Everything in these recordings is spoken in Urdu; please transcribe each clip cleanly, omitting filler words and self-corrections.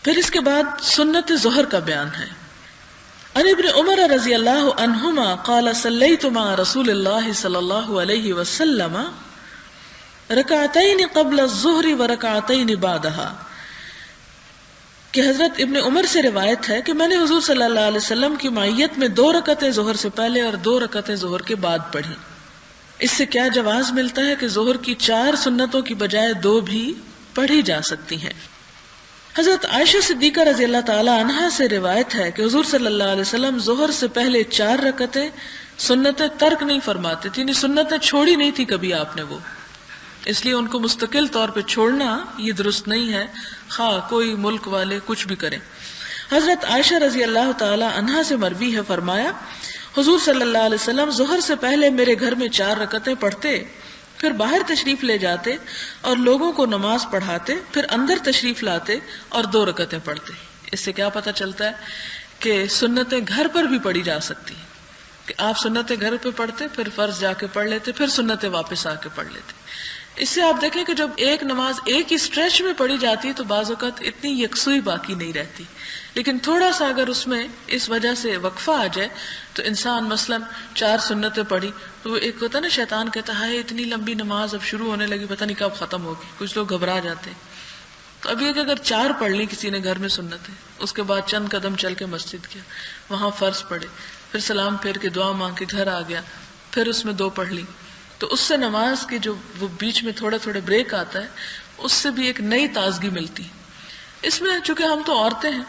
پھر اس کے بعد سنت ظہر کا بیان ہے۔ عن ابن عمر رضی اللہ عنہما قال صلیت مع رسول اللہ صلی اللہ علیہ وسلم رکعتین قبل الظہر ورکعتین بعدها، کہ حضرت ابن عمر سے روایت ہے کہ میں نے حضور صلی اللہ علیہ وسلم کی معیت میں 2 رکعتیں ظہر سے پہلے اور 2 رکعتیں ظہر کے بعد پڑھی۔ اس سے کیا جواز ملتا ہے کہ ظہر کی 4 سنتوں کی بجائے 2 بھی پڑھی جا سکتی ہیں۔ حضرت عائشہ صدیقہ رضی اللہ تعالی عنہا سے روایت ہے کہ حضور صلی اللہ علیہ وسلم ظہر سے پہلے 4 رکعتیں سنتیں ترک نہیں فرماتے تھے، یعنی سنتیں چھوڑی نہیں تھی کبھی آپ نے، وہ اس لیے ان کو مستقل طور پہ چھوڑنا یہ درست نہیں ہے، خواہ کوئی ملک والے کچھ بھی کریں۔ حضرت عائشہ رضی اللہ تعالی عنہا سے مروی ہے، فرمایا حضور صلی اللہ علیہ وسلم ظہر سے پہلے میرے گھر میں 4 رکعتیں پڑھتے، پھر باہر تشریف لے جاتے اور لوگوں کو نماز پڑھاتے، پھر اندر تشریف لاتے اور 2 رکعتیں پڑھتے۔ اس سے کیا پتہ چلتا ہے کہ سنتیں گھر پر بھی پڑھی جا سکتی ہیں، کہ آپ سنتیں گھر پہ پڑھتے، پھر فرض جا کے پڑھ لیتے، پھر سنتیں واپس آ کے پڑھ لیتے۔ اس سے آپ دیکھیں کہ جب ایک نماز ایک ہی اسٹریچ میں پڑھی جاتی ہے تو بعض اوقات اتنی یکسوئی باقی نہیں رہتی، لیکن تھوڑا سا اگر اس میں اس وجہ سے وقفہ آ جائے تو انسان مثلاً 4 سنتیں پڑھی تو وہ ایک ہوتا ہے نا، شیطان کہتا ہے اتنی لمبی نماز اب شروع ہونے لگی، پتہ نہیں کب ختم ہوگی، کچھ لوگ گھبرا جاتے ہیں۔ تو ابھی اگر 4 پڑھ لی کسی نے گھر میں سنتیں، اس کے بعد چند قدم چل کے مسجد گیا، وہاں فرض پڑھے، پھر سلام پھیر کے دعا مانگ کے گھر آ گیا، پھر اس میں 2 پڑھ لی، تو اس سے نماز کے جو وہ بیچ میں تھوڑے تھوڑے بریک آتا ہے، اس سے بھی ایک نئی تازگی ملتی۔ اس میں چونکہ ہم تو عورتیں ہیں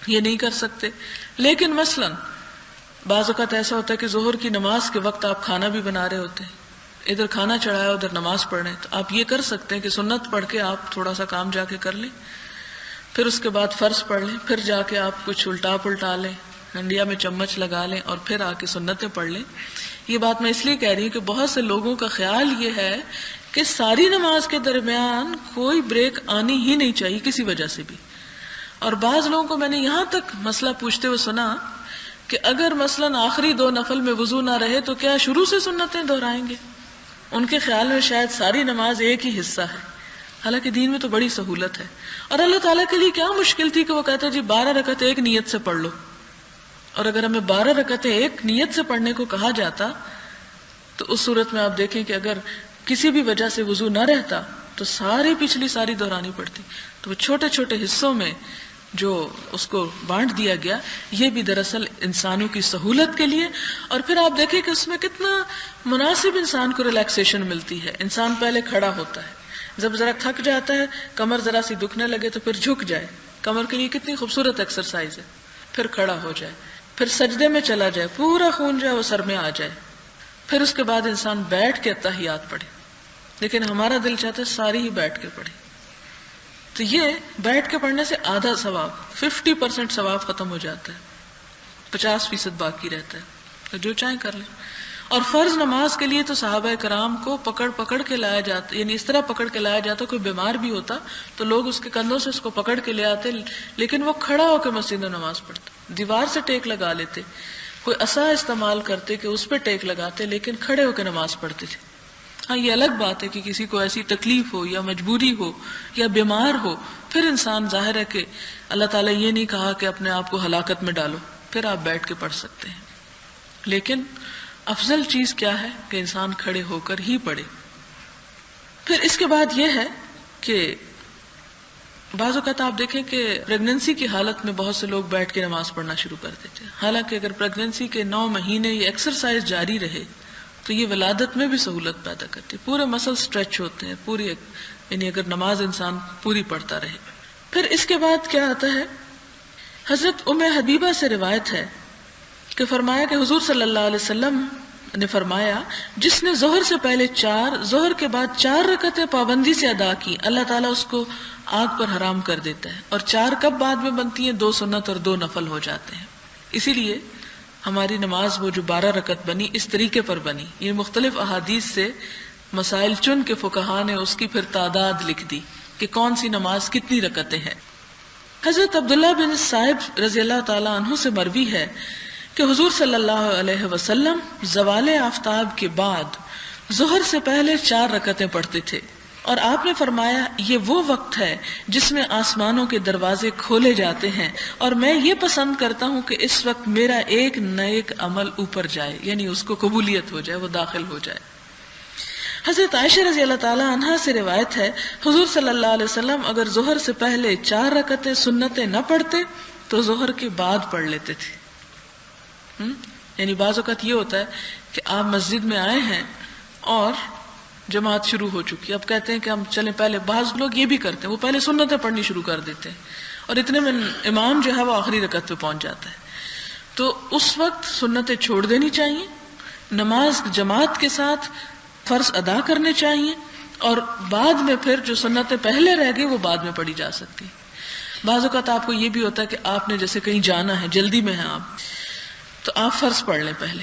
یہ نہیں کر سکتے، لیکن مثلاً بعض اوقات ایسا ہوتا ہے کہ ظہر کی نماز کے وقت آپ کھانا بھی بنا رہے ہوتے ہیں، ادھر کھانا چڑھایا ادھر نماز پڑھ رہے ہیں، تو آپ یہ کر سکتے ہیں کہ سنت پڑھ کے آپ تھوڑا سا کام جا کے کر لیں، پھر اس کے بعد فرض پڑھ لیں، پھر جا کے آپ کچھ الٹا پلٹا لیں، ہنڈیا میں چمچ لگا لیں، اور پھر آ کے سنتیں پڑھ لیں۔ یہ بات میں اس لیے کہہ رہی ہوں کہ بہت سے لوگوں کا خیال یہ ہے کہ ساری نماز کے درمیان کوئی بریک آنی ہی نہیں چاہیے کسی وجہ سے بھی، اور بعض لوگوں کو میں نے یہاں تک مسئلہ پوچھتے ہوئے سنا کہ اگر مثلاً آخری 2 نفل میں وضو نہ رہے تو کیا شروع سے سنتیں دہرائیں گے؟ ان کے خیال میں شاید ساری نماز ایک ہی حصہ ہے، حالانکہ دین میں تو بڑی سہولت ہے، اور اللہ تعالیٰ کے لیے کیا مشکل تھی کہ وہ کہتا ہے جی 12 رکعت ایک نیت سے پڑھ لو، اور اگر ہمیں 12 رکعتیں ایک نیت سے پڑھنے کو کہا جاتا تو اس صورت میں آپ دیکھیں کہ اگر کسی بھی وجہ سے وضو نہ رہتا تو پچھلی ساری دہرانی پڑتی۔ تو وہ چھوٹے چھوٹے حصوں میں جو اس کو بانٹ دیا گیا، یہ بھی دراصل انسانوں کی سہولت کے لیے، اور پھر آپ دیکھیں کہ اس میں کتنا مناسب انسان کو ریلیکسیشن ملتی ہے۔ انسان پہلے کھڑا ہوتا ہے، جب ذرا تھک جاتا ہے، کمر ذرا سی دکھنے لگے تو پھر جھک جائے، کمر کے لیے کتنی خوبصورت ایکسرسائز ہے، پھر کھڑا ہو جائے، پھر سجدے میں چلا جائے، پورا خون جو ہے وہ سر میں آ جائے، پھر اس کے بعد انسان بیٹھ کے اتحیات پڑھے، لیکن ہمارا دل چاہتا ہے ساری ہی بیٹھ کے پڑھے۔ تو یہ بیٹھ کے پڑھنے سے آدھا ثواب، 50% ثواب ختم ہو جاتا ہے، 50% باقی رہتا ہے، تو جو چاہیں کر لیں۔ اور فرض نماز کے لیے تو صحابہ کرام کو پکڑ کے لایا جاتا، یعنی اس طرح پکڑ کے لایا جاتا، کوئی بیمار بھی ہوتا تو لوگ اس کے کندھوں سے اس کو پکڑ کے لے آتے، لیکن وہ کھڑا ہو کے مسجد میں نماز پڑھتا، دیوار سے ٹیک لگا لیتے، کوئی عصا استعمال کرتے کہ اس پہ ٹیک لگاتے، لیکن کھڑے ہو کے نماز پڑھتے تھے۔ ہاں یہ الگ بات ہے کہ کسی کو ایسی تکلیف ہو یا مجبوری ہو یا بیمار ہو، پھر انسان ظاہر ہے کہ اللہ تعالیٰ یہ نہیں کہا کہ اپنے آپ کو ہلاکت میں ڈالو، پھر آپ بیٹھ کے پڑھ سکتے ہیں، لیکن افضل چیز کیا ہے کہ انسان کھڑے ہو کر ہی پڑھے۔ پھر اس کے بعد یہ ہے کہ بعض اوقات آپ دیکھیں کہ پریگننسی کی حالت میں بہت سے لوگ بیٹھ کے نماز پڑھنا شروع کر دیتے ہیں، حالانکہ اگر پریگننسی کے 9 مہینے یہ ایکسرسائز جاری رہے تو یہ ولادت میں بھی سہولت پیدا کرتی ہے، پورے مسل سٹریچ ہوتے ہیں، پوری یعنی اگر نماز انسان پوری پڑھتا رہے۔ پھر اس کے بعد کیا آتا ہے، حضرت ام حبیبہ سے روایت ہے کہ فرمایا کہ حضور صلی اللہ علیہ وسلم نے فرمایا جس نے ظہر سے پہلے 4، ظہر کے بعد 4 رکعتیں پابندی سے ادا کی، اللہ تعالیٰ اس کو آگ پر حرام کر دیتا ہے، اور 4 کب بعد میں بنتی ہیں؟ 2 سنت اور 2 نفل ہو جاتے ہیں۔ اسی لیے ہماری نماز وہ جو 12 رکعت بنی اس طریقے پر بنی، یہ مختلف احادیث سے مسائل چن کے فقہا نے اس کی پھر تعداد لکھ دی کہ کون سی نماز کتنی رکعتیں ہیں۔ حضرت عبداللہ بن صائب رضی اللہ تعالیٰ عنہ سے مروی ہے کہ حضور صلی اللہ علیہ وسلم زوال آفتاب کے بعد ظہر سے پہلے 4 رکعتیں پڑھتے تھے اور آپ نے فرمایا یہ وہ وقت ہے جس میں آسمانوں کے دروازے کھولے جاتے ہیں اور میں یہ پسند کرتا ہوں کہ اس وقت میرا ایک نیک عمل اوپر جائے، یعنی اس کو قبولیت ہو جائے، وہ داخل ہو جائے۔ حضرت عائشہ رضی اللہ تعالی عنہا سے روایت ہے حضور صلی اللہ علیہ وسلم اگر ظہر سے پہلے 4 رکعتیں سنتیں نہ پڑھتے تو ظہر کے بعد پڑھ لیتے تھے۔ یعنی بعض اوقات یہ ہوتا ہے کہ آپ مسجد میں آئے ہیں اور جماعت شروع ہو چکی، اب کہتے ہیں کہ ہم چلیں پہلے، بعض لوگ یہ بھی کرتے ہیں وہ پہلے سنتیں پڑھنی شروع کر دیتے ہیں اور اتنے میں امام جو ہے وہ آخری رکعت پہ پہنچ جاتا ہے، تو اس وقت سنتیں چھوڑ دینی چاہیے، نماز جماعت کے ساتھ فرض ادا کرنے چاہیے، اور بعد میں پھر جو سنتیں پہلے رہ گئی وہ بعد میں پڑھی جا سکتی۔ بعض اوقات آپ کو یہ بھی ہوتا ہے کہ آپ نے جیسے کہیں جانا ہے، جلدی میں ہیں آپ، تو آپ فرض پڑھ لیں پہلے،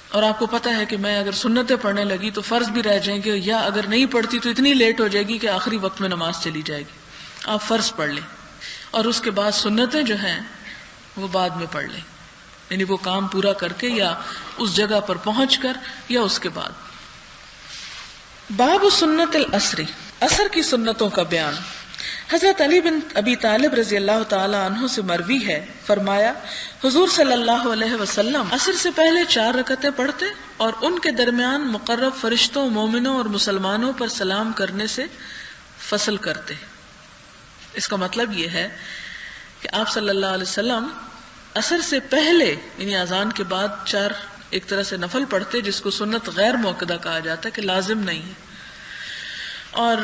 اور آپ کو پتہ ہے کہ میں اگر سنتیں پڑھنے لگی تو فرض بھی رہ جائیں گے، یا اگر نہیں پڑھتی تو اتنی لیٹ ہو جائے گی کہ آخری وقت میں نماز چلی جائے گی، آپ فرض پڑھ لیں اور اس کے بعد سنتیں جو ہیں وہ بعد میں پڑھ لیں، یعنی وہ کام پورا کر کے یا اس جگہ پر پہنچ کر یا اس کے بعد۔ باب سنت العصر، عصر کی سنتوں کا بیان۔ حضرت علی بن ابی طالب رضی اللہ تعالی عنہ سے مروی ہے، فرمایا حضور صلی اللہ علیہ وسلم عصر سے پہلے 4 رکعتیں پڑھتے اور ان کے درمیان مقرب فرشتوں، مومنوں اور مسلمانوں پر سلام کرنے سے فصل کرتے۔ اس کا مطلب یہ ہے کہ آپ صلی اللہ علیہ وسلم عصر سے پہلے یعنی اذان کے بعد 4 ایک طرح سے نفل پڑھتے، جس کو سنت غیر موقدہ کہا جاتا ہے کہ لازم نہیں ہے، اور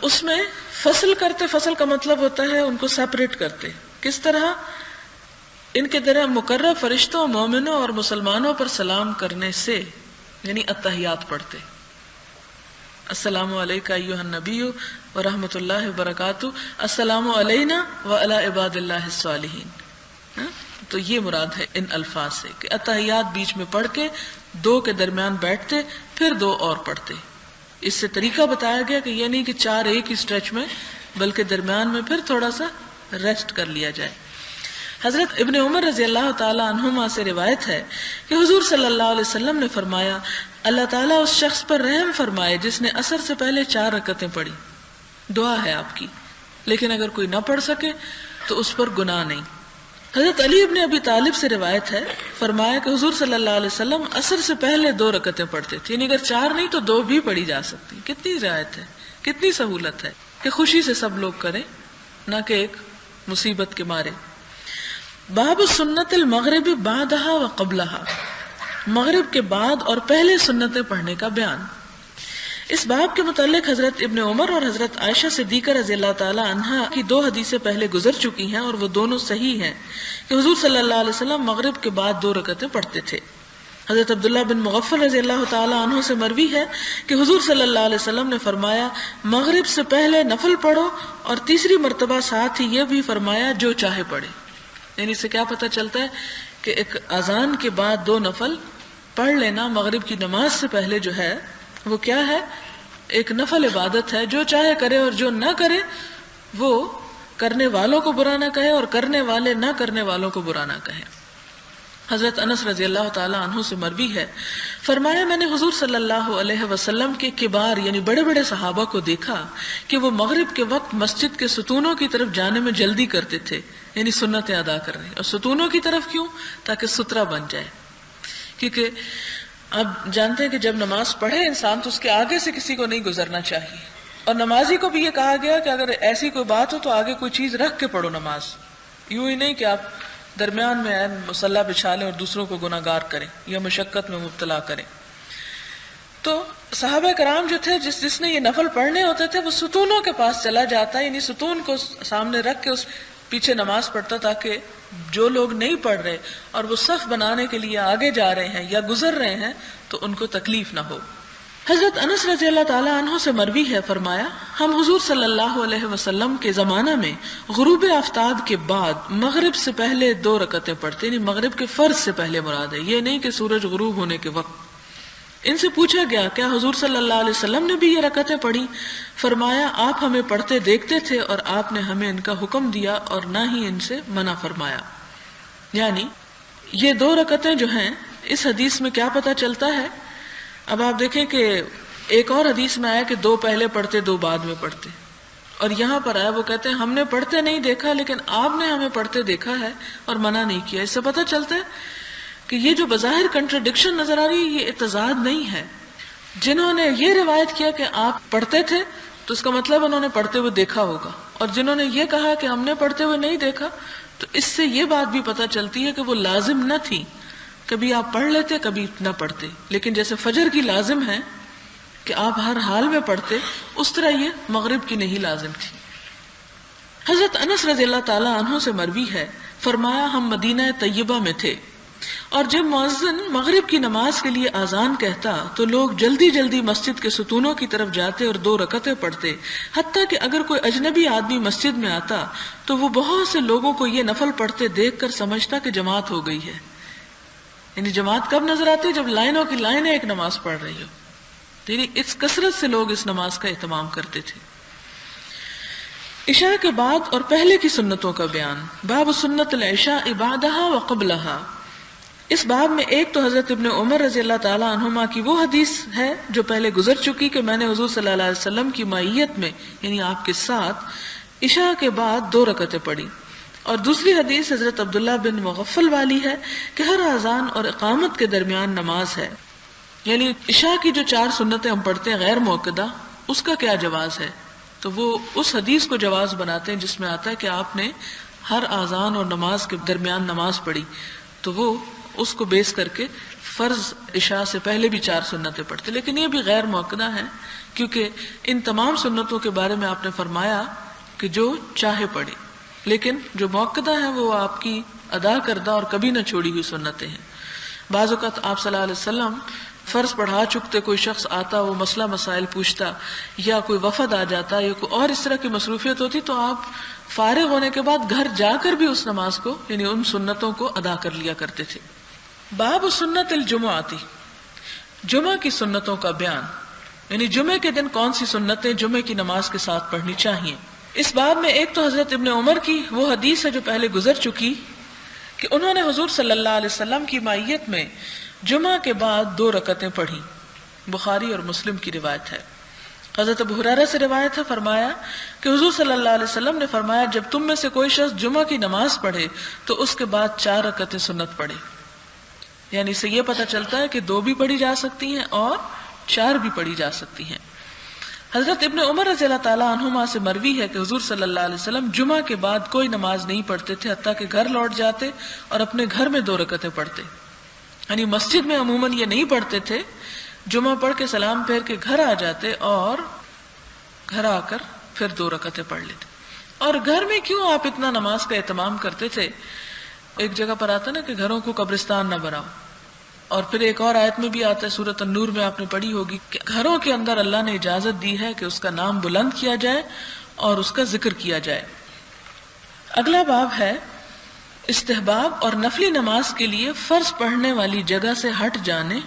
اس میں فصل کرتے۔ فصل کا مطلب ہوتا ہے ان کو سیپریٹ کرتے۔ کس طرح؟ ان کے درمیان مقرب فرشتوں، مومنوں اور مسلمانوں پر سلام کرنے سے، یعنی التحیات پڑھتے، السلام علیکہ ایھا النبی ورحمۃ اللہ وبرکاتہ، السلام علینا وعلی عباد اللہ الصالحین۔ تو یہ مراد ہے ان الفاظ سے کہ التحیات بیچ میں پڑھ کے 2 کے درمیان بیٹھتے، پھر 2 اور پڑھتے۔ اس سے طریقہ بتایا گیا کہ یہ نہیں کہ 4 ایک ہی سٹریچ میں، بلکہ درمیان میں پھر تھوڑا سا ریسٹ کر لیا جائے۔ حضرت ابن عمر رضی اللہ تعالی عنہما سے روایت ہے کہ حضور صلی اللہ علیہ وسلم نے فرمایا اللہ تعالیٰ اس شخص پر رحم فرمائے جس نے عصر سے پہلے 4 رکعتیں پڑھی۔ دعا ہے آپ کی، لیکن اگر کوئی نہ پڑھ سکے تو اس پر گناہ نہیں۔ حضرت علی ابن ابی طالب سے روایت ہے، فرمایا کہ حضور صلی اللہ علیہ وسلم عصر سے پہلے 2 رکعتیں پڑھتے تھے، یعنی اگر 4 نہیں تو 2 بھی پڑھی جا سکتی۔ کتنی رعایت ہے، کتنی سہولت ہے کہ خوشی سے سب لوگ کریں، نہ کہ ایک مصیبت کے مارے۔ باب سنت المغرب بعدها وقبلها، مغرب کے بعد اور پہلے سنتیں پڑھنے کا بیان۔ اس باب کے متعلق حضرت ابن عمر اور حضرت عائشہ صدیقہ رضی اللہ تعالی عنہا کی 2 حدیثیں پہلے گزر چکی ہیں، اور وہ دونوں صحیح ہیں کہ حضور صلی اللہ علیہ وسلم مغرب کے بعد 2 رکعتیں پڑھتے تھے۔ حضرت عبداللہ بن مغفل رضی اللہ تعالی عنہ سے مروی ہے کہ حضور صلی اللہ علیہ وسلم نے فرمایا مغرب سے پہلے نفل پڑھو، اور تیسری مرتبہ ساتھ ہی یہ بھی فرمایا جو چاہے پڑھے۔ یعنی اس سے کیا پتہ چلتا ہے کہ ایک اذان کے بعد 2 نفل پڑھ لینا مغرب کی نماز سے پہلے جو ہے وہ کیا ہے، ایک نفل عبادت ہے، جو چاہے کرے اور جو نہ کرے وہ کرنے والوں کو برا نہ کہے اور کرنے والے نہ کرنے والوں کو برا نہ کہے۔ حضرت انس رضی اللہ تعالی عنہ سے مروی ہے، فرمایا میں نے حضور صلی اللہ علیہ وسلم کے کبار یعنی بڑے بڑے صحابہ کو دیکھا کہ وہ مغرب کے وقت مسجد کے ستونوں کی طرف جانے میں جلدی کرتے تھے، یعنی سنتیں ادا کر رہے ہیں۔ اور ستونوں کی طرف کیوں؟ تاکہ سترہ بن جائے، کیونکہ اب جانتے ہیں کہ جب نماز پڑھے انسان تو اس کے آگے سے کسی کو نہیں گزرنا چاہیے، اور نمازی کو بھی یہ کہا گیا کہ اگر ایسی کوئی بات ہو تو آگے کوئی چیز رکھ کے پڑھو نماز، یوں ہی نہیں کہ آپ درمیان میں مصلی بچھا لیں اور دوسروں کو گناہ گار کریں یا مشقت میں مبتلا کریں۔ تو صحابہ کرام جو تھے جس نے یہ نفل پڑھنے ہوتے تھے وہ ستونوں کے پاس چلا جاتا، یعنی ستون کو سامنے رکھ کے اس پیچھے نماز پڑھتا، تاکہ جو لوگ نہیں پڑھ رہے اور وہ صف بنانے کے لیے آگے جا رہے ہیں یا گزر رہے ہیں تو ان کو تکلیف نہ ہو۔ حضرت انس رضی اللہ تعالی عنہ سے مروی ہے، فرمایا ہم حضور صلی اللہ علیہ وسلم کے زمانہ میں غروب آفتاب کے بعد مغرب سے پہلے 2 رکعتیں پڑھتے، یعنی مغرب کے فرض سے پہلے مراد ہے، یہ نہیں کہ سورج غروب ہونے کے وقت۔ ان سے پوچھا گیا کیا حضور صلی اللہ علیہ وسلم نے بھی یہ رکعتیں پڑھی؟ فرمایا آپ ہمیں پڑھتے دیکھتے تھے اور آپ نے ہمیں ان کا حکم دیا اور نہ ہی ان سے منع فرمایا۔ یعنی یہ 2 رکعتیں جو ہیں، اس حدیث میں کیا پتہ چلتا ہے؟ اب آپ دیکھیں کہ ایک اور حدیث میں آیا کہ 2 پہلے پڑھتے 2 بعد میں پڑھتے، اور یہاں پر آیا وہ کہتے ہیں ہم نے پڑھتے نہیں دیکھا لیکن آپ نے ہمیں پڑھتے دیکھا ہے اور منع نہیں کیا۔ اس سے پتہ چلتا ہے کہ یہ جو بظاہر کنٹرڈکشن نظر آ رہی ہے یہ اعتزاد نہیں ہے۔ جنہوں نے یہ روایت کیا کہ آپ پڑھتے تھے تو اس کا مطلب انہوں نے پڑھتے ہوئے دیکھا ہوگا، اور جنہوں نے یہ کہا کہ ہم نے پڑھتے ہوئے نہیں دیکھا تو اس سے یہ بات بھی پتہ چلتی ہے کہ وہ لازم نہ تھی، کبھی آپ پڑھ لیتے کبھی نہ پڑھتے، لیکن جیسے فجر کی لازم ہے کہ آپ ہر حال میں پڑھتے، اس طرح یہ مغرب کی نہیں لازم تھی۔ حضرت انس رضی اللہ تعالی عنہ سے مروی ہے، فرمایا ہم مدینہ طیبہ میں تھے اور جب مؤذن مغرب کی نماز کے لیے اذان کہتا تو لوگ جلدی جلدی مسجد کے ستونوں کی طرف جاتے اور 2 رکعتیں پڑھتے، حتیٰ کہ اگر کوئی اجنبی آدمی مسجد میں آتا تو وہ بہت سے لوگوں کو یہ نفل پڑھتے دیکھ کر سمجھتا کہ جماعت ہو گئی ہے۔ یعنی جماعت کب نظر آتی ہے؟ جب لائنوں کی لائنیں ایک نماز پڑھ رہی ہو، یعنی اس کثرت سے لوگ اس نماز کا اہتمام کرتے تھے۔ عشاء کے بعد اور پہلے کی سنتوں کا بیان، باب سنت العشاء بعدها وقبلها۔ اس باب میں ایک تو حضرت ابن عمر رضی اللہ تعالی عنہما کی وہ حدیث ہے جو پہلے گزر چکی کہ میں نے حضور صلی اللہ علیہ وسلم کی معیت میں یعنی آپ کے ساتھ عشاء کے بعد 2 رکعتیں پڑھی، اور دوسری حدیث حضرت عبداللہ بن مغفل والی ہے کہ ہر اذان اور اقامت کے درمیان نماز ہے، یعنی عشاء کی جو 4 سنتیں ہم پڑھتے ہیں غیر موقدہ، اس کا کیا جواز ہے؟ تو وہ اس حدیث کو جواز بناتے ہیں جس میں آتا ہے کہ آپ نے ہر اذان اور نماز کے درمیان نماز پڑھی، تو وہ اس کو بیس کر کے فرض عشاء سے پہلے بھی 4 سنتیں پڑھتے، لیکن یہ بھی غیر موقدہ ہیں کیونکہ ان تمام سنتوں کے بارے میں آپ نے فرمایا کہ جو چاہے پڑھے، لیکن جو موقدہ ہیں وہ آپ کی ادا کردہ اور کبھی نہ چھوڑی ہوئی سنتیں ہیں۔ بعض اوقات آپ صلی اللہ علیہ وسلم فرض پڑھا چکتے، کوئی شخص آتا وہ مسئلہ مسائل پوچھتا یا کوئی وفد آ جاتا یا کوئی اور اس طرح کی مصروفیت ہوتی تو آپ فارغ ہونے کے بعد گھر جا کر بھی اس نماز کو یعنی ان سنتوں کو ادا کر لیا کرتے تھے۔ باب سنت الجمعاتی، جمعہ کی سنتوں کا بیان، یعنی جمعے کے دن کون سی سنتیں جمعے کی نماز کے ساتھ پڑھنی چاہیے۔ اس باب میں ایک تو حضرت ابن عمر کی وہ حدیث ہے جو پہلے گزر چکی کہ انہوں نے حضور صلی اللہ علیہ وسلم کی معیت میں جمعہ کے بعد 2 رکعتیں پڑھی، بخاری اور مسلم کی روایت ہے۔ حضرت ابو ہریرہ سے روایت ہے، فرمایا کہ حضور صلی اللہ علیہ وسلم نے فرمایا جب تم میں سے کوئی شخص جمعہ کی نماز پڑھے تو اس کے بعد 4 رکعتیں سنت پڑھے، یعنی اس سے یہ پتہ چلتا ہے کہ 2 بھی پڑھی جا سکتی ہیں اور 4 بھی پڑھی جا سکتی ہیں۔ حضرت ابن عمر رضی اللہ تعالیٰ عنہما سے مروی ہے کہ حضور صلی اللہ علیہ وسلم جمعہ کے بعد کوئی نماز نہیں پڑھتے تھے حتیٰ کہ گھر لوٹ جاتے اور اپنے گھر میں 2 رکعتیں پڑھتے، یعنی مسجد میں عموماً یہ نہیں پڑھتے تھے، جمعہ پڑھ کے سلام پھیر کے گھر آ جاتے اور گھر آ کر پھر 2 رکعتیں پڑھ لیتے۔ اور گھر میں کیوں آپ اتنا نماز کا اہتمام کرتے تھے؟ ایک جگہ پر آتا نا کہ گھروں کو قبرستان نہ بناؤ، اور پھر ایک اور آیت میں بھی آتا ہے سورۃ النور میں آپ نے پڑھی ہوگی کہ گھروں کے اندر اللہ نے اجازت دی ہے کہ اس کا نام بلند کیا جائے اور اس کا ذکر کیا جائے۔ اگلا باب ہے استحباب اور نفلی نماز کے لیے فرض پڑھنے والی جگہ سے ہٹ جانے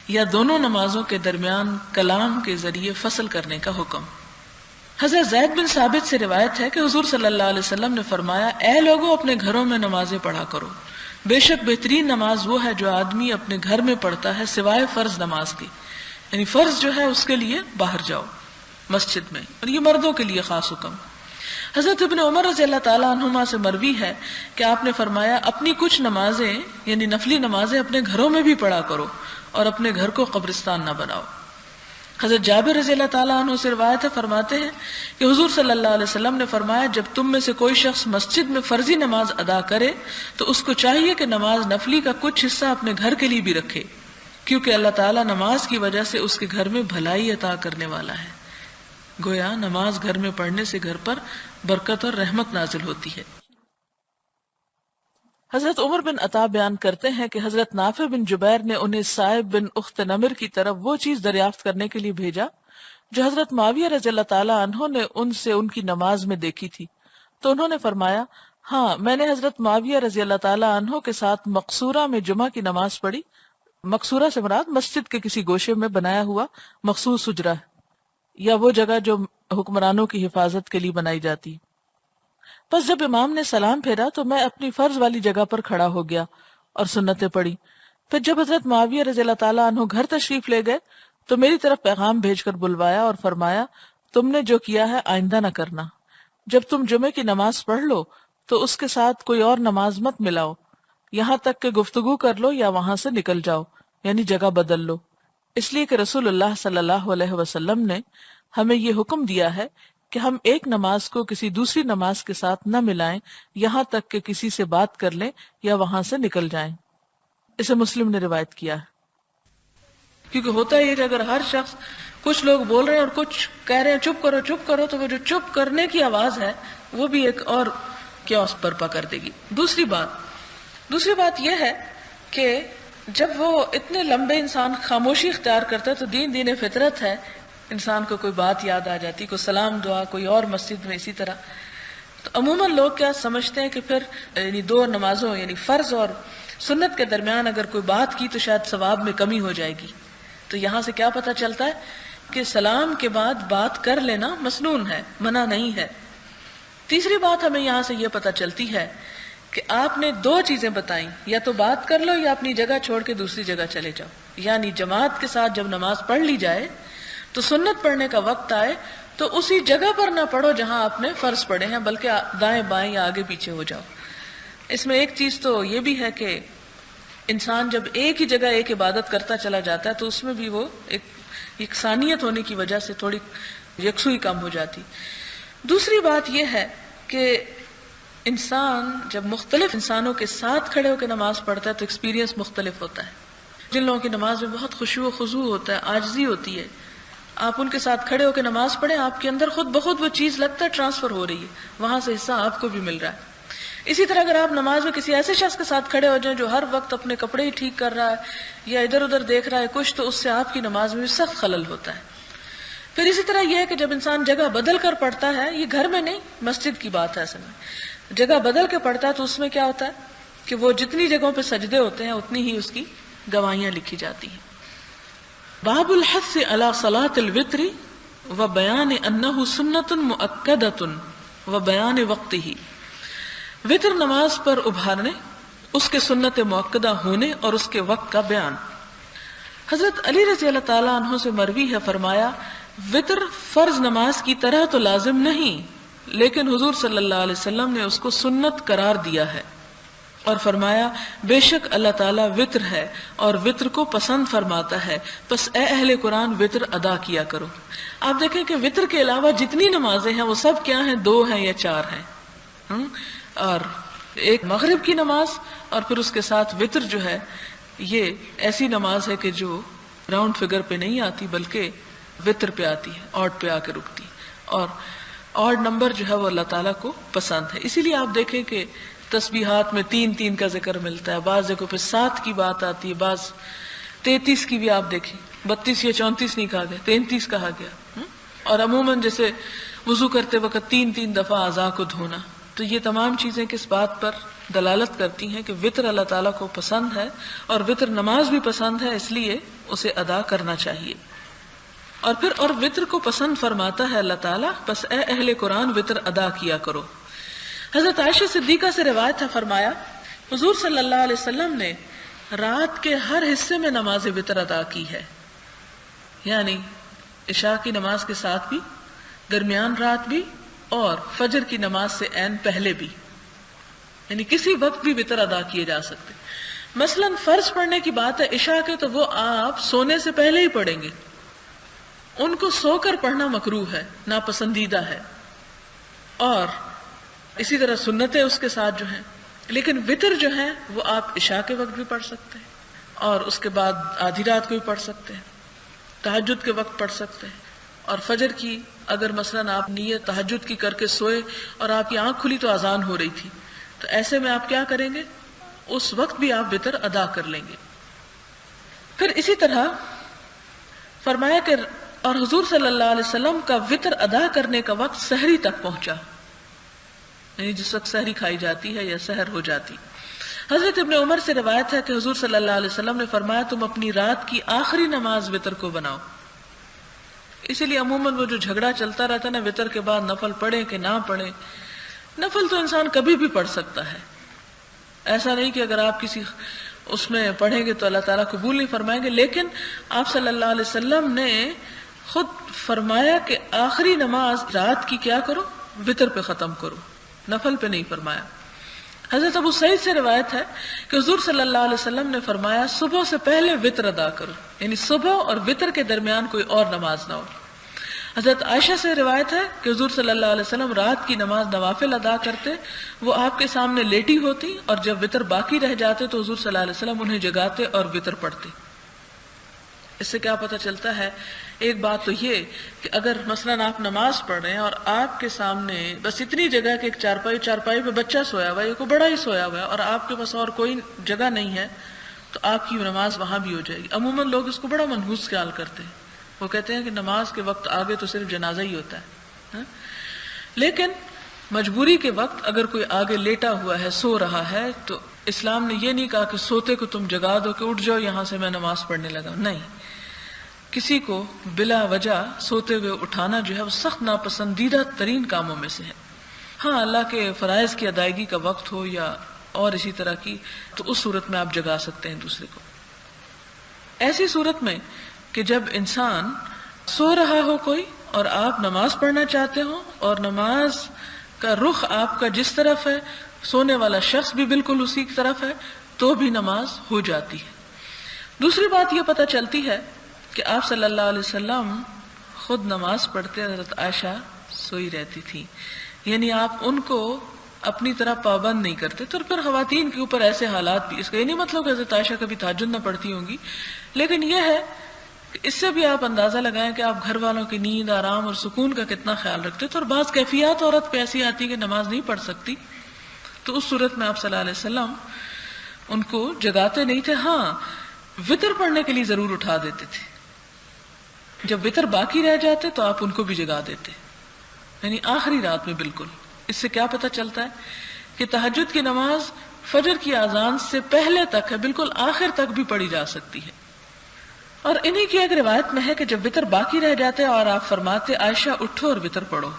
یا دونوں نمازوں کے درمیان کلام کے ذریعے فصل کرنے کا حکم۔ حضرت زید بن ثابت سے روایت ہے کہ حضور صلی اللہ علیہ وسلم نے فرمایا اے لوگوں اپنے گھروں میں نمازیں پڑھا کرو، بے شک بہترین نماز وہ ہے جو آدمی اپنے گھر میں پڑھتا ہے سوائے فرض نماز کے، یعنی فرض جو ہے اس کے لیے باہر جاؤ مسجد میں، اور یہ مردوں کے لیے خاص حکم۔ حضرت ابن عمر رضی اللہ تعالیٰ عنہما سے مروی ہے کہ آپ نے فرمایا اپنی کچھ نمازیں یعنی نفلی نمازیں اپنے گھروں میں بھی پڑھا کرو اور اپنے گھر کو قبرستان نہ بناؤ۔ حضرت جابر رضی اللہ تعالیٰ عنہ سے روایت ہے، فرماتے ہیں کہ حضور صلی اللہ علیہ وسلم نے فرمایا جب تم میں سے کوئی شخص مسجد میں فرضی نماز ادا کرے تو اس کو چاہیے کہ نماز نفلی کا کچھ حصہ اپنے گھر کے لیے بھی رکھے، کیونکہ اللہ تعالیٰ نماز کی وجہ سے اس کے گھر میں بھلائی عطا کرنے والا ہے۔ گویا نماز گھر میں پڑھنے سے گھر پر برکت اور رحمت نازل ہوتی ہے۔ حضرت عمر بن عطا بیان کرتے ہیں کہ حضرت نافع بن جبیر نے انہیں صائب بن اخت نمر کی طرف وہ چیز دریافت کرنے کے لیے بھیجا جو حضرت معاویہ رضی اللہ تعالیٰ عنہ نے ان سے ان کی نماز میں دیکھی تھی، تو انہوں نے فرمایا ہاں میں نے حضرت معاویہ رضی اللہ تعالیٰ عنہ کے ساتھ مقصورہ میں جمعہ کی نماز پڑھی۔ مقصورہ سے مراد مسجد کے کسی گوشے میں بنایا ہوا مخصوص حجرہ یا وہ جگہ جو حکمرانوں کی حفاظت کے لیے بنائی جاتی۔ پس جب امام نے سلام پھیرا تو میں اپنی فرض والی جگہ پر کھڑا ہو گیا اور سنتیں پڑھی۔ پھر جب حضرت معاویہ رضی اللہ تعالیٰ عنہ گھر تشریف لے گئے تو میری طرف پیغام بھیج کر بلوایا اور فرمایا تم نے جو کیا ہے آئندہ نہ کرنا، جب تم جمعے کی نماز پڑھ لو تو اس کے ساتھ کوئی اور نماز مت ملاؤ، یہاں تک کہ گفتگو کر لو یا وہاں سے نکل جاؤ، یعنی جگہ بدل لو، اس لیے کہ رسول اللہ صلی اللہ علیہ وسلم نے ہمیں یہ حکم دیا ہے کہ ہم ایک نماز کو کسی دوسری نماز کے ساتھ نہ ملائیں یہاں تک کہ کسی سے بات کر لیں یا وہاں سے نکل جائیں۔ اسے مسلم نے روایت کیا ہے۔ کیونکہ ہوتا یہ کہ اگر ہر شخص، کچھ لوگ بول رہے ہیں اور کچھ کہہ رہے ہیں چپ کرو چپ کرو، تو وہ جو چپ کرنے کی آواز ہے وہ بھی ایک اور کیوس برپا کر دے گی۔ دوسری بات یہ ہے کہ جب وہ اتنے لمبے انسان خاموشی اختیار کرتا ہے تو دین فطرت ہے، انسان کو کوئی بات یاد آ جاتی، کوئی سلام دعا، کوئی اور مسجد میں اسی طرح۔ تو عموماً لوگ کیا سمجھتے ہیں کہ پھر یعنی دو نمازوں یعنی فرض اور سنت کے درمیان اگر کوئی بات کی تو شاید ثواب میں کمی ہو جائے گی۔ تو یہاں سے کیا پتہ چلتا ہے کہ سلام کے بعد بات کر لینا مسنون ہے، منع نہیں ہے۔ تیسری بات ہمیں یہاں سے یہ پتہ چلتی ہے کہ آپ نے دو چیزیں بتائیں، یا تو بات کر لو یا اپنی جگہ چھوڑ کے دوسری جگہ چلے جاؤ، یعنی جماعت کے ساتھ جب نماز پڑھ لی جائے تو سنت پڑھنے کا وقت آئے تو اسی جگہ پر نہ پڑھو جہاں آپ نے فرض پڑھے ہیں، بلکہ دائیں بائیں یا آگے پیچھے ہو جاؤ۔ اس میں ایک چیز تو یہ بھی ہے کہ انسان جب ایک ہی جگہ ایک عبادت کرتا چلا جاتا ہے تو اس میں بھی وہ ایک یکسانیت ہونے کی وجہ سے تھوڑی یکسوئی کم ہو جاتی۔ دوسری بات یہ ہے کہ انسان جب مختلف انسانوں کے ساتھ کھڑے ہو کے نماز پڑھتا ہے تو ایکسپیرینس مختلف ہوتا ہے۔ جن لوگوں کی نماز میں بہت خشوع و خضوع ہوتا ہے، عاجزی ہوتی ہے، آپ ان کے ساتھ کھڑے ہو کے نماز پڑھیں، آپ کے اندر خود بخود وہ چیز لگتا ہے ٹرانسفر ہو رہی ہے، وہاں سے حصہ آپ کو بھی مل رہا ہے۔ اسی طرح اگر آپ نماز میں کسی ایسے شخص کے ساتھ کھڑے ہو جائیں جو ہر وقت اپنے کپڑے ہی ٹھیک کر رہا ہے یا ادھر ادھر دیکھ رہا ہے کچھ، تو اس سے آپ کی نماز میں بھی سخت خلل ہوتا ہے۔ پھر اسی طرح یہ ہے کہ جب انسان جگہ بدل کر پڑھتا ہے، یہ گھر میں نہیں، مسجد کی بات ہے اصل میں، جگہ بدل کے پڑھتا ہے تو اس میں کیا ہوتا ہے کہ وہ جتنی جگہوں پہ سجدے ہوتے ہیں اتنی ہی اس کی گواہیاں لکھی جاتی ہیں۔ باب الحث علی صلاۃ الوتر وبیان انہ سنۃ مؤکدۃ وبیان وقتہ، وتر نماز پر ابھارنے، اس کے سنت مؤکدہ ہونے اور اس کے وقت کا بیان۔ حضرت علی رضی اللہ تعالیٰ عنہ سے مروی ہے، فرمایا وتر فرض نماز کی طرح تو لازم نہیں، لیکن حضور صلی اللہ علیہ وسلم نے اس کو سنت قرار دیا ہے، اور فرمایا بے شک اللہ تعالیٰ وتر ہے اور وتر کو پسند فرماتا ہے، پس اے اہل قرآن وتر ادا کیا کرو۔ آپ دیکھیں کہ وتر کے علاوہ جتنی نمازیں ہیں وہ سب کیا ہیں، دو ہیں یا چار ہیں، اور ایک مغرب کی نماز اور پھر اس کے ساتھ وتر جو ہے یہ ایسی نماز ہے کہ جو راؤنڈ فگر پہ نہیں آتی بلکہ وتر پہ آتی ہے، آڈ پہ آ کے رکتی ہے، اور آڈ نمبر جو ہے وہ اللہ تعالیٰ کو پسند ہے۔ اسی لیے آپ دیکھیں کہ تسبیحات میں 3 کا ذکر ملتا ہے، بعض جگہوں پہ 7 کی بات آتی ہے، بعض 33 کی بھی آپ دیکھیں، 32 یا 34 نہیں کہا گیا، 33 کہا گیا۔ اور عموماً جیسے وضو کرتے وقت 3 دفعہ اعضاء کو دھونا، تو یہ تمام چیزیں کس بات پر دلالت کرتی ہیں کہ وتر اللہ تعالیٰ کو پسند ہے اور وتر نماز بھی پسند ہے، اس لیے اسے ادا کرنا چاہیے۔ اور وتر کو پسند فرماتا ہے اللہ تعالیٰ، پس اے اہل قرآن وتر ادا کیا کرو۔ حضرت عائشہ صدیقہ سے روایت ہے، فرمایا حضور صلی اللہ علیہ وسلم نے رات کے ہر حصے میں نماز وتر ادا کی ہے، یعنی عشاء کی نماز کے ساتھ بھی، درمیان رات بھی، اور فجر کی نماز سے عین پہلے بھی، یعنی کسی وقت بھی وتر ادا کیے جا سکتے۔ مثلا فرض پڑھنے کی بات ہے عشاء کے، تو وہ آپ سونے سے پہلے ہی پڑھیں گے، ان کو سو کر پڑھنا مکروہ ہے، ناپسندیدہ ہے، اور اسی طرح سنتیں اس کے ساتھ جو ہیں، لیکن وتر جو ہے وہ آپ عشاء کے وقت بھی پڑھ سکتے ہیں، اور اس کے بعد آدھی رات کو بھی پڑھ سکتے ہیں، تہجد کے وقت پڑھ سکتے ہیں، اور فجر کی اگر مثلا آپ نیت تہجد کی کر کے سوئے اور آپ کی آنکھ کھلی تو اذان ہو رہی تھی، تو ایسے میں آپ کیا کریں گے، اس وقت بھی آپ وتر ادا کر لیں گے۔ پھر اسی طرح فرمایا کہ اور حضور صلی اللہ علیہ وسلم کا وتر ادا کرنے کا وقت سحری تک پہنچا، یعنی جس وقت سحری کھائی جاتی ہے یا سحر ہو جاتی۔ حضرت ابن عمر سے روایت ہے کہ حضور صلی اللہ علیہ وسلم نے فرمایا تم اپنی رات کی آخری نماز وتر کو بناؤ۔ اسی لیے عموماً وہ جو جھگڑا چلتا رہتا ہے نا وتر کے بعد نفل پڑھیں کہ نہ پڑھیں، نفل تو انسان کبھی بھی پڑھ سکتا ہے، ایسا نہیں کہ اگر آپ کسی اس میں پڑھیں گے تو اللہ تعالیٰ قبول نہیں فرمائیں گے. لیکن آپ صلی اللہ علیہ وسلم نے خود فرمایا کہ آخری نماز رات کی کیا کرو؟ وتر پہ ختم کرو، نفل پہ نہیں فرمایا. حضرت ابو سعید سے روایت ہے کہ حضور صلی اللہ علیہ وسلم نے فرمایا صبح سے پہلے وتر ادا کرو، یعنی صبح اور وتر کے درمیان کوئی اور نماز نہ ہو. حضرت عائشہ سے روایت ہے کہ حضور صلی اللہ علیہ وسلم رات کی نماز نوافل ادا کرتے، وہ آپ کے سامنے لیٹی ہوتی اور جب وتر باقی رہ جاتے تو حضور صلی اللہ علیہ وسلم انہیں جگاتے اور وتر پڑھتے. اس سے کیا پتہ چلتا ہے؟ ایک بات تو یہ کہ اگر مثلاً آپ نماز پڑھ رہے ہیں اور آپ کے سامنے بس اتنی جگہ کہ ایک چارپائی پہ بچہ سویا ہوا ہے یا کوئی بڑا ہی سویا ہوا ہے اور آپ کے پاس اور کوئی جگہ نہیں ہے تو آپ کی نماز وہاں بھی ہو جائے گی. عموماً لوگ اس کو بڑا منحوس خیال کرتے ہیں، وہ کہتے ہیں کہ نماز کے وقت آگے تو صرف جنازہ ہی ہوتا ہے. لیکن مجبوری کے وقت اگر کوئی آگے لیٹا ہوا ہے، سو رہا ہے، تو اسلام نے یہ نہیں کہا کہ سوتے کو تم جگا دو کہ اٹھ جاؤ یہاں سے میں نماز پڑھنے لگا. نہیں، کسی کو بلا وجہ سوتے ہوئے اٹھانا جو ہے وہ سخت ناپسندیدہ ترین کاموں میں سے ہے. ہاں، اللہ کے فرائض کی ادائیگی کا وقت ہو یا اور اسی طرح کی، تو اس صورت میں آپ جگا سکتے ہیں دوسرے کو. ایسی صورت میں کہ جب انسان سو رہا ہو کوئی اور آپ نماز پڑھنا چاہتے ہو اور نماز کا رخ آپ کا جس طرف ہے، سونے والا شخص بھی بالکل اسی کی طرف ہے، تو بھی نماز ہو جاتی ہے. دوسری بات یہ پتہ چلتی ہے کہ آپ صلی اللہ علیہ وسلم خود نماز پڑھتے، حضرت عائشہ سوئی رہتی تھی، یعنی آپ ان کو اپنی طرح پابند نہیں کرتے. تو پھر خواتین کے اوپر ایسے حالات بھی، اس کا یہ نہیں مطلب کہ حضرت عائشہ کبھی تہجد نہ پڑھتی ہوں گی، لیکن یہ ہے کہ اس سے بھی آپ اندازہ لگائیں کہ آپ گھر والوں کی نیند، آرام اور سکون کا کتنا خیال رکھتے. تو اور بعض کیفیات عورت پہ ایسی آتی کہ نماز نہیں پڑھ سکتی، تو اس صورت میں آپ صلی اللہ علیہ وسلم ان کو جگاتے نہیں تھے. ہاں، وتر پڑھنے کے لیے ضرور اٹھا دیتے تھے. جب وتر باقی رہ جاتے تو آپ ان کو بھی جگا دیتے، یعنی آخری رات میں بالکل. اس سے کیا پتہ چلتا ہے کہ تہجد کی نماز فجر کی اذان سے پہلے تک ہے، بالکل آخر تک بھی پڑھی جا سکتی ہے. اور انہی کی ایک روایت میں ہے کہ جب وتر باقی رہ جاتے اور آپ فرماتے عائشہ اٹھو اور وتر پڑھو.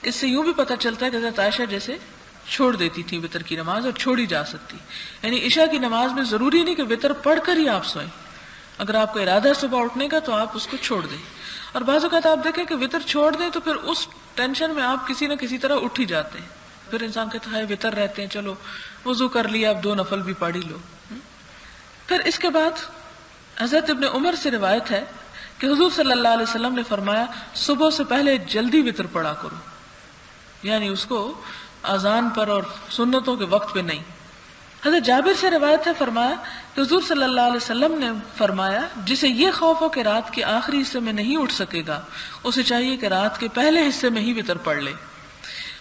اس سے یوں بھی پتہ چلتا ہے کہ حضرت عائشہ جیسے چھوڑ دیتی تھی وتر کی نماز، اور چھوڑی جا سکتی، یعنی عشاء کی نماز میں ضروری نہیں کہ وتر پڑھ کر ہی آپ سوئیں. اگر آپ کو ارادہ ہے صبح اٹھنے کا تو آپ اس کو چھوڑ دیں. اور بعض اوقات آپ دیکھیں کہ وتر چھوڑ دیں تو پھر اس ٹینشن میں آپ کسی نہ کسی طرح اٹھ ہی جاتے ہیں. پھر انسان کہتا ہے وتر رہتے ہیں، چلو وضو کر لیا، اب 2 نفل بھی پڑھ ہی لو. پھر اس کے بعد حضرت ابن عمر سے روایت ہے کہ حضور صلی اللہ علیہ وسلم نے فرمایا صبح سے پہلے جلدی وتر پڑھا کرو، یعنی اس کو اذان پر اور سنتوں کے وقت پہ نہیں. حضرت جابر سے روایت ہے، فرمایا کہ حضور صلی اللہ علیہ وسلم نے فرمایا جسے یہ خوف ہو کہ رات کے آخری حصے میں نہیں اٹھ سکے گا، اسے چاہیے کہ رات کے پہلے حصے میں ہی وتر پڑھ لے.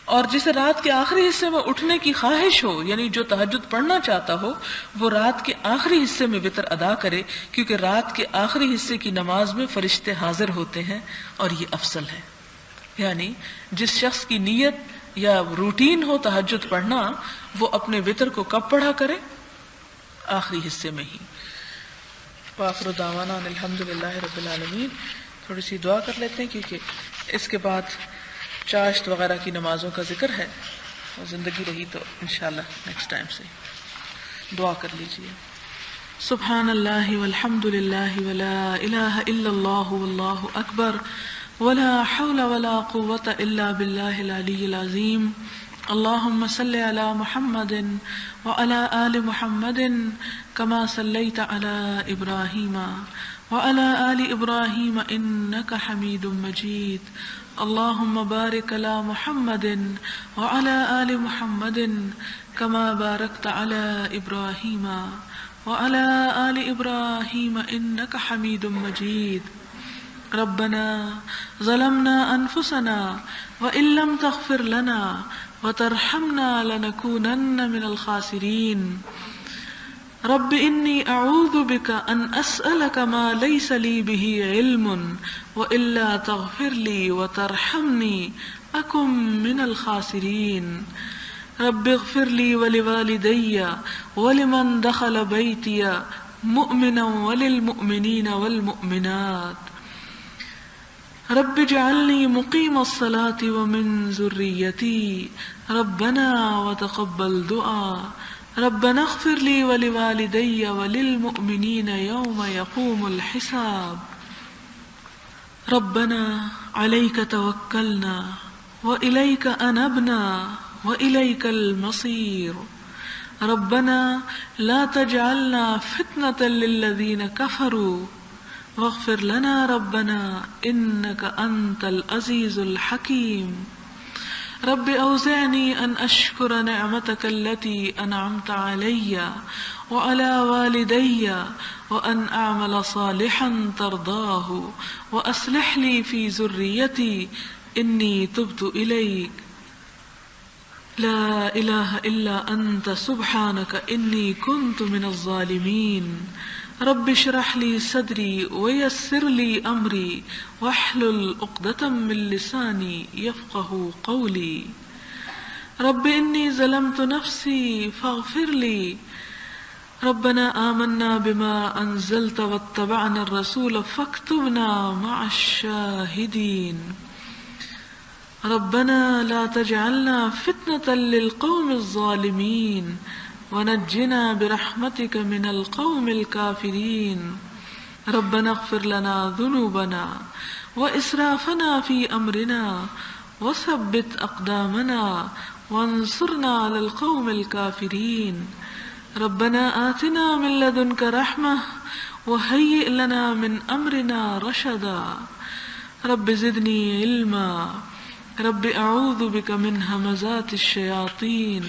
اور جسے رات کے آخری حصے میں اٹھنے کی خواہش ہو، یعنی جو تہجد پڑھنا چاہتا ہو، وہ رات کے آخری حصے میں وتر ادا کرے، کیونکہ رات کے آخری حصے کی نماز میں فرشتے حاضر ہوتے ہیں اور یہ افضل ہے. یعنی جس شخص کی نیت یا روٹین ہو تہجد پڑھنا، وہ اپنے وتر کو کب پڑھا کرے؟ آخری حصے میں ہی. وآخر دعوانا ان الحمدللہ رب العالمین. تھوڑی سی دعا کر لیتے ہیں کیونکہ اس کے بعد چاشت وغیرہ کی نمازوں کا ذکر ہے، اور زندگی رہی تو انشاءاللہ نیکسٹ ٹائم سے دعا کر لیجیے. سبحان اللہ والحمد للہ ولا الہ الا اللہ واللہ اکبر ولا حول ولا قوة الا باللہ العلی العظیم. اللہم صلی علی محمد وعلی آل محمد کما صلیت علی ابراہیم وعلی آل ابراہیم انک حمید مجید. اللہم بارک علی محمد وعلی آل محمد کما بارکت علی ابراہیم وعلی آل ابراہیم انک حمید مجید. ربنا ظلمنا انفسنا وان لم تغفر لنا وترحمنا لنكونن من الخاسرین. رب انی اعوذ بک ان اسألک ما لیس لی به علم والا تغفر لی وترحمنی اکن من الخاسرین. رب اغفر لی ولوالدی ولمن دخل بیتی مؤمنا وللمؤمنین والمؤمنات. رب اجعلنی مقیم الصلاة ومن ذریتی ربنا وتقبل دعا. ربنا اغفر لي ولوالدي وللمؤمنين يوم يقوم الحساب ربنا عليك توكلنا وإليك أنبنا وإليك المصير ربنا لا تجعلنا فتنة للذين كفروا واغفر لنا ربنا إنك أنت العزيز الحكيم رب أوزعني أن أشكر نعمتك التي أنعمت علي وعلى والدي وأن أعمل صالحا ترضاه وأصلح لي في ذريتي إني تبت إليك لا إله إلا أنت سبحانك إني كنت من الظالمين رب اشرح لي صدري ويسر لي أمري واحلل عقدة من لساني يفقه قولي رب إني ظلمت نفسي فاغفر لي ربنا آمنا بما أنزلت واتبعنا الرسول فاكتبنا مع الشاهدين ربنا لا تجعلنا فتنة للقوم الظالمين ونجنا برحمتك من القوم الكافرين ربنا اغفر لنا ذنوبنا وإسرافنا في أمرنا وثبت أقدامنا وانصرنا على القوم الكافرين ربنا آتنا من لدنك رحمة وهيئ لنا من أمرنا رشدا رب زدني علما رب أعوذ بك من همزات الشياطين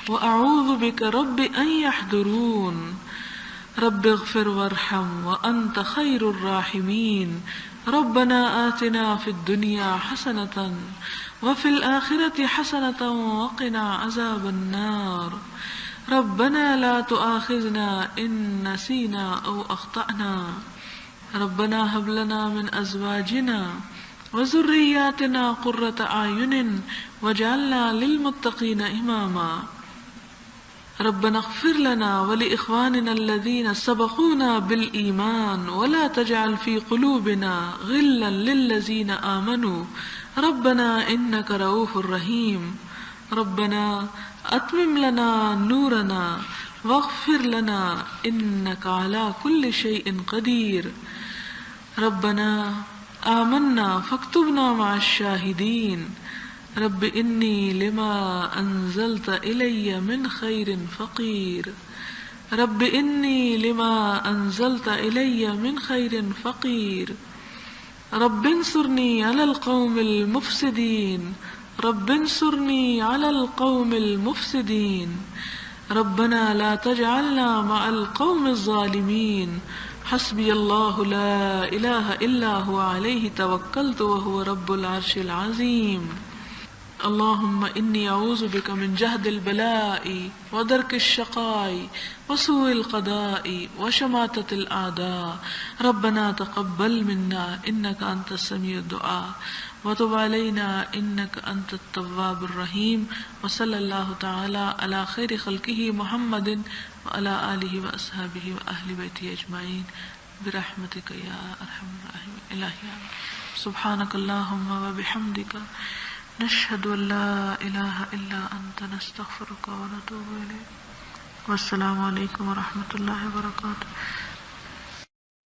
وأعوذ بك رب أن يحضرون رب اغفر وارحم وأنت خير الراحمين ربنا آتنا في الدنيا حسنة وفي الآخرة حسنة وقنا عذاب النار ربنا لا تؤاخذنا إن نسينا أو أخطأنا ربنا هب لنا من أزواجنا وذرياتنا قرة أعين واجعلنا للمتقين إماما ربنا اغفر لنا ولإخواننا الذين سبقونا بالإيمان ولا تجعل في قلوبنا غلا للذين آمنوا ربنا إنك رؤوف رحيم ربنا أتمم لنا نورنا واغفر لنا إنك على كل شيء قدير ربنا آمنا فاكتبنا مع الشاهدين رب إني لما أنزلت إلي من خير فقير رب إني لما أنزلت إلي من خير فقير رب انصرني على القوم المفسدين رب انصرني على القوم المفسدين ربنا لا تجعلنا مع القوم الظالمين حسبي الله لا إله إلا هو عليه توكلت وهو رب العرش العظيم اللهم إني أعوذ بك من جهد البلاء ودرك الشقاء وسوء القضاء وشماتة الأعداء ربنا تقبل منا إنك أنت السميع الدعاء وتب علينا إنك أنت التواب الرحيم وصلى الله تعالى على خير خلقه محمد وعلى آله وأصحابه وأهل بيته أجمعين برحمتك يا أرحم الراحمين إلهي سبحانك اللهم وبحمدك نشهد أن لا إله إلا أنت نستغفرك ونتوب إليك والسلام عليكم ورحمة الله وبركاته.